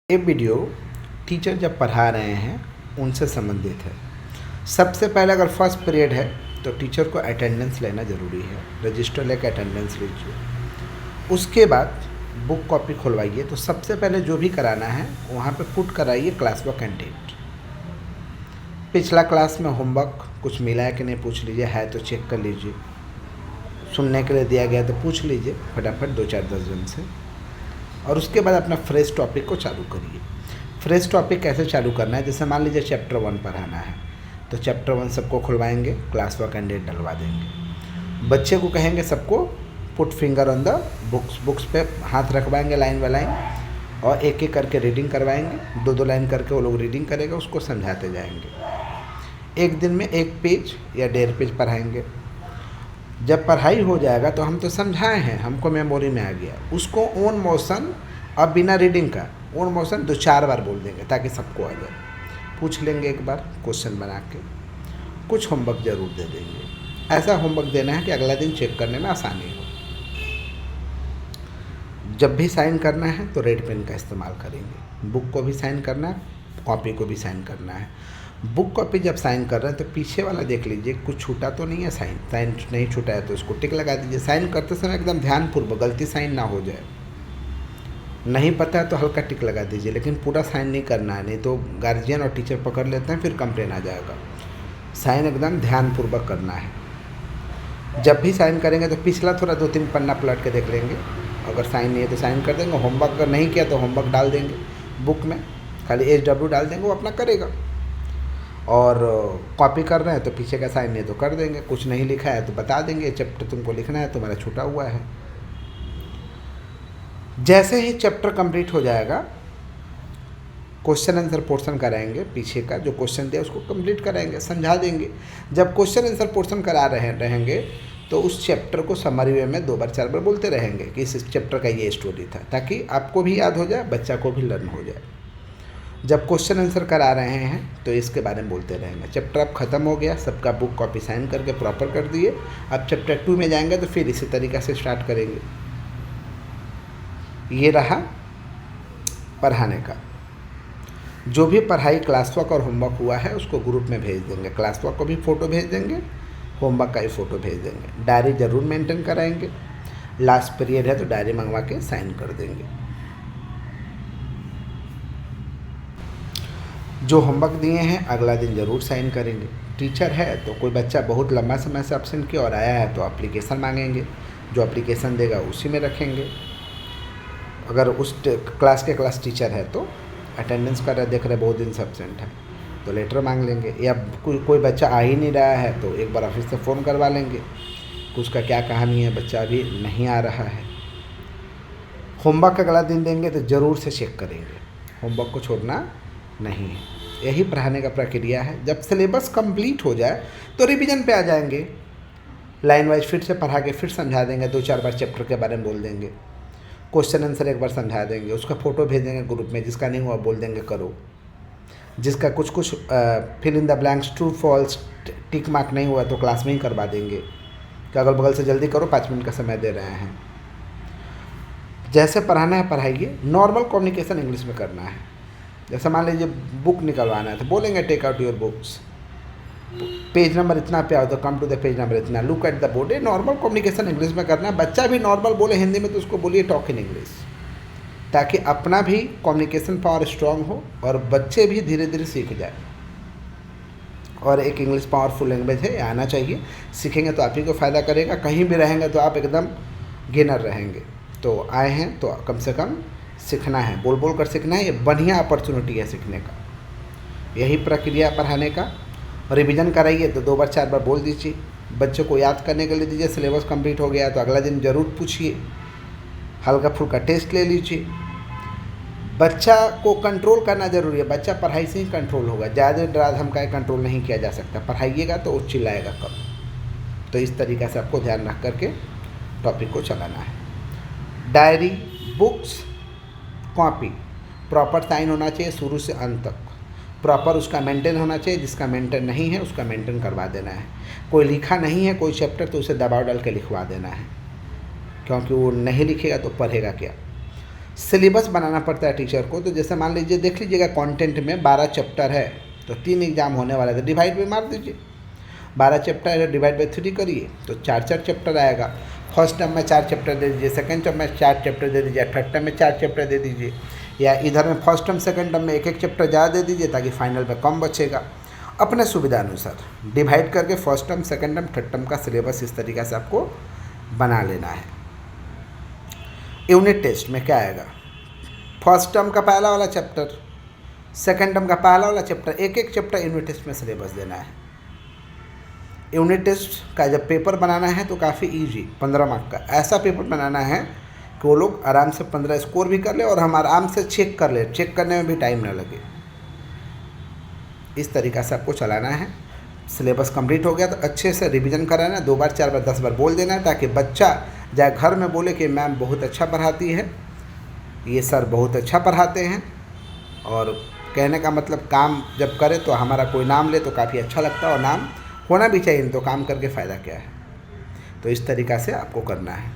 ये video teacher जब पढ़ा रहे हैं उनसे संबंधित है। सबसे पहले अगर फर्स्ट पीरियड है तो टीचर को अटेंडेंस लेना ज़रूरी है। रजिस्टर लेकर अटेंडेंस लीजिए। उसके बाद बुक कॉपी खुलवाइए। तो सबसे पहले जो भी कराना है वहाँ पे पुट कराइए क्लास वर्क एंड डेट। पिछला क्लास में होमवर्क कुछ मिला है कि नहीं पूछ लीजिए, है तो चेक कर लीजिए। सुनने के लिए दिया गया तो पूछ लीजिए फटाफट 2-4-10 जन से। और उसके बाद अपना फ्रेश टॉपिक को चालू करिए। फ्रेश टॉपिक कैसे चालू करना है, जैसे मान लीजिए चैप्टर 1 पढ़ाना है तो चैप्टर 1 सबको खुलवाएंगे, क्लास वर्क एंड डेट डलवा देंगे। बच्चे को कहेंगे सबको put finger on the books पे हाथ रखवाएंगे लाइन बाय लाइन, और एक एक करके रीडिंग करवाएंगे। 2-2 लाइन करके वो लोग रीडिंग करेगा, उसको समझाते जाएंगे। एक दिन में 1 पेज या 1.5 पेज पढ़ाएंगे। जब पढ़ाई हो जाएगा तो हम तो समझाए हैं, हमको मेमोरी में आ गया, उसको ओन मोशन अब बिना रीडिंग का ओन मोशन 2-4 बार बोल देंगे ताकि सबको आ जाए। पूछ लेंगे एक बार क्वेश्चन बना के, कुछ होमवर्क ज़रूर दे देंगे। ऐसा होमवर्क देना है कि अगला दिन चेक करने में आसानी हो। जब भी साइन करना है तो रेड पेन का इस्तेमाल करेंगे। बुक को भी साइन करना है, कॉपी को भी साइन करना है। बुक कॉपी जब साइन कर रहे हैं तो पीछे वाला देख लीजिए कुछ छूटा तो नहीं है। साइन नहीं छूटा है तो उसको टिक लगा दीजिए। साइन करते समय एकदम ध्यानपूर्वक, गलती साइन ना हो जाए। नहीं पता है तो हल्का टिक लगा दीजिए, लेकिन पूरा साइन नहीं करना है, नहीं तो गार्जियन और टीचर पकड़ लेते हैं, फिर कंप्लेन आ जाएगा। साइन एकदम ध्यानपूर्वक करना है। जब भी साइन करेंगे तो पिछला थोड़ा 2-3 पन्ना पलट के देख लेंगे। अगर साइन नहीं है तो साइन कर देंगे। होमवर्क अगर नहीं किया तो होमवर्क डाल देंगे बुक में, खाली HW डाल देंगे, वो अपना करेगा। और कॉपी कर रहे हैं तो पीछे का साइन नहीं तो कर देंगे। कुछ नहीं लिखा है तो बता देंगे चैप्टर तुमको लिखना है, तुम्हारा छूटा हुआ है। जैसे ही चैप्टर कंप्लीट हो जाएगा क्वेश्चन आंसर पोर्शन कराएंगे। पीछे का जो क्वेश्चन दिया उसको कंप्लीट कराएंगे, समझा देंगे। जब क्वेश्चन आंसर पोर्शन करा रहेंगे तो उस चैप्टर को समरी वे में 2 बार 4 बार बोलते रहेंगे कि इस चैप्टर का ये स्टोरी था, ताकि आपको भी याद हो जाए, बच्चा को भी लर्न हो जाए। जब क्वेश्चन आंसर करा रहे हैं तो इसके बारे में बोलते रहेंगे। चैप्टर अब ख़त्म हो गया, सबका बुक कॉपी साइन करके प्रॉपर कर दिए। अब चैप्टर 2 में जाएंगे तो फिर इसी तरीक़े से स्टार्ट करेंगे। ये रहा पढ़ाने का। जो भी पढ़ाई क्लास वर्क और होमवर्क हुआ है उसको ग्रुप में भेज देंगे। क्लास वर्क को भी फ़ोटो भेज देंगे, होमवर्क का भी फ़ोटो भेज देंगे। डायरी ज़रूर मेंटेन कराएंगे। लास्ट पीरियड है तो डायरी मंगवा के साइन कर देंगे। जो होमवर्क दिए हैं अगला दिन ज़रूर साइन करेंगे। टीचर है तो कोई बच्चा बहुत लंबा समय से एब्सेंट किया और आया है तो एप्लीकेशन मांगेंगे, जो एप्लीकेशन देगा उसी में रखेंगे। अगर उस क्लास के क्लास टीचर है तो अटेंडेंस कर रहे देख रहे बहुत दिन से एब्सेंट है तो लेटर मांग लेंगे। या कोई बच्चा आ ही नहीं रहा है तो एक बार ऑफिस से फ़ोन करवा लेंगे कि उसका क्या कहानी है, बच्चा अभी नहीं आ रहा है। होमवर्क अगला दिन देंगे तो ज़रूर से चेक करेंगे, होमवर्क को छोड़ना नहीं है। यही पढ़ाने का प्रक्रिया है। जब सिलेबस कंप्लीट हो जाए तो रिवीजन पे आ जाएंगे। लाइन वाइज फिर से पढ़ा के फिर समझा देंगे, 2-4 बार चैप्टर के बारे में बोल देंगे। क्वेश्चन आंसर एक बार समझा देंगे, उसका फ़ोटो भेज देंगे ग्रुप में। जिसका नहीं हुआ बोल देंगे करो। जिसका कुछ fill in the blanks true false tick mark नहीं हुआ तो क्लास में ही करवा देंगे कि अगल बगल से जल्दी करो, 5 मिनट का समय दे रहे हैं। जैसे पढ़ाना है पढ़ाइए। नॉर्मल कम्युनिकेशन इंग्लिश में करना है। जैसे मान लीजिए बुक निकलवाना है तो बोलेंगे take out your books, page number इतना पे आओ तो come to the page number इतना, look at the board. Normal communication English में करना है। बच्चा भी नॉर्मल बोले हिंदी में तो उसको बोलिए टॉक इन इंग्लिश, ताकि अपना भी कम्युनिकेशन पावर स्ट्रांग हो और बच्चे भी धीरे धीरे सीख जाए। और एक इंग्लिश पावरफुल लैंग्वेज है, आना चाहिए। सीखेंगे तो आप ही को फ़ायदा करेगा। कहीं भी रहेंगे तो आप एकदम गेनर रहेंगे। तो आए हैं तो कम से कम सीखना है, बोल बोल कर सीखना है। ये बढ़िया अपॉर्चुनिटी है सीखने का। यही प्रक्रिया पढ़ाने का। रिवीजन कराइए तो 2 बार 4 बार बोल दीजिए। बच्चों को याद करने के लिए दीजिए। सिलेबस कंप्लीट हो गया तो अगला दिन ज़रूर पूछिए। हल्का फुल्का टेस्ट ले लीजिए। बच्चा को कंट्रोल करना ज़रूरी है। बच्चा पढ़ाई से ही कंट्रोल होगा। ज़्यादा डरा धमकाए कंट्रोल नहीं किया जा सकता। पढ़ाइएगा तो वो चिल्लाएगा कम। तो इस तरीक़े से आपको ध्यान रख करके टॉपिक को चलाना है। Diary, books, copy proper sign होना चाहिए शुरू से अंत तक। प्रॉपर उसका मेंटेन होना चाहिए। जिसका मेंटेन नहीं है उसका मेंटेन करवा देना है। कोई लिखा नहीं है कोई चैप्टर तो उसे दबाव डाल के लिखवा देना है, क्योंकि वो नहीं लिखेगा तो पढ़ेगा क्या। सिलेबस बनाना पड़ता है टीचर को। तो जैसे मान लीजिए, देख लीजिएगा कंटेंट में 12 चैप्टर है तो 3 एग्जाम होने वाला है, तो डिवाइड में मार दीजिए। 12 चैप्टर है, डिवाइड बाई 3 करिए तो 4 चैप्टर आएगा। फर्स्ट टर्म में 4 चैप्टर दे दीजिए, सेकंड टर्म में 4 चैप्टर दे दीजिए, थर्ड टर्म में 4 चैप्टर दे दीजिए, या इधर में फर्स्ट टर्म सेकंड टर्म में एक चैप्टर ज़्यादा दे दीजिए ताकि फाइनल में कम बचेगा। अपने सुविधा अनुसार डिवाइड करके first term, second term, third term का सिलेबस इस तरीक़े से आपको बना लेना है। यूनिट टेस्ट में क्या आएगा, फर्स्ट टर्म का पहला वाला चैप्टर, सेकंड टर्म का पहला वाला चैप्टर, एक चैप्टर यूनिट टेस्ट में सिलेबस देना है। यूनिट टेस्ट का जब पेपर बनाना है तो काफ़ी इजी, 15 मार्क का ऐसा पेपर बनाना है कि वो लोग आराम से 15 स्कोर भी कर ले और हम आराम से चेक कर ले, चेक करने में भी टाइम ना लगे। इस तरीक़ा से आपको चलाना है। सिलेबस कंप्लीट हो गया तो अच्छे से रिवीजन कराना है, 2 बार 4 बार 10 बार बोल देना है, ताकि बच्चा जाए घर में बोले कि मैम बहुत अच्छा पढ़ाती है, ये सर बहुत अच्छा पढ़ाते हैं। और कहने का मतलब काम जब करे तो हमारा कोई नाम ले तो काफ़ी अच्छा लगता है, और नाम होना भी चाहिए, तो काम करके फ़ायदा क्या है। तो इस तरीक़ा से आपको करना है।